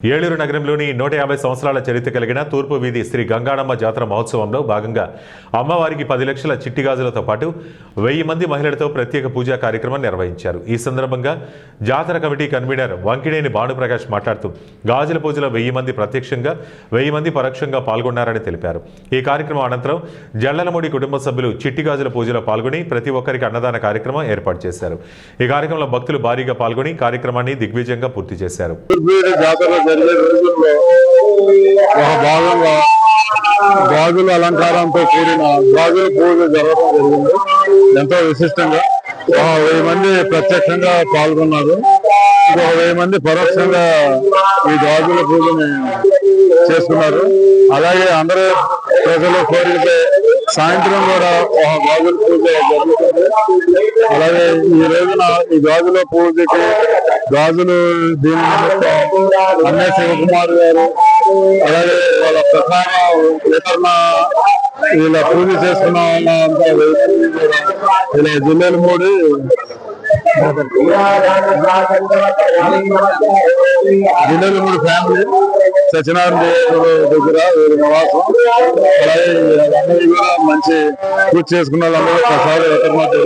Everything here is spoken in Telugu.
ఏలూరు నగరంలోని 150 సంవత్సరాల చరిత్ర కలిగిన తూర్పు వీధి శ్రీ గంగాడమ్మ జాతర మహోత్సవంలో భాగంగా అమ్మవారికి 10 లక్షల చిట్టి గాజులతో పాటు 1000 మంది మహిళలతో ప్రత్యేక పూజా కార్యక్రమం నిర్వహించారు. ఈ సందర్భంగా జాతర కమిటీ కన్వీనర్ వంకినేని భానుప్రకాష్ మాట్లాడుతూ గాజుల పూజలో 1000 మంది ప్రత్యక్షంగా 1000 మంది పరోక్షంగా పాల్గొన్నారని తెలిపారు. ఈ కార్యక్రమం అనంతరం జళ్లలమూడి కుటుంబ సభ్యులు చిట్టి గాజుల పూజలో పాల్గొని ప్రతి ఒక్కరికి అన్నదాన కార్యక్రమం ఏర్పాటు చేశారు. ఈ కార్యక్రమంలో భక్తులు భారీగా పాల్గొని కార్యక్రమాన్ని దిగ్విజయంగా పూర్తి చేశారు. జరిగే రోజుల్లో ఒక భాగంగా గాజుల అలంకారంతో కూడిన గాజుల పూజ జరగడం జరిగింది. ఎంతో విశిష్టంగా 1000 మంది ప్రత్యక్షంగా పాల్గొన్నారు. ఇంకొక 1000 మంది పరోక్షంగా ఈ గాజుల పూజని చేసుకున్నారు. అలాగే అందరూ ప్రజలు కోరికతే సాయంత్రం కూడా ఒక గాజుల పూజ జరుగుతుంది. అలాగే ఈ రోజున ఈ గాజుల పూజకి గాజులు దీని అన్నే శివకుమార్ గారు అలాగే వాళ్ళ ప్రధాన వితరణ వీళ్ళ పూజ చేసుకున్న ఇలా జల్లలమూడి ఫ్యామిలీ సత్యనారాయణ దగ్గర వీరి నివాసం. అలాగే అందరూ కూడా మంచి పూజ చేసుకున్న వాళ్ళందరూ ప్రసాద వితరణ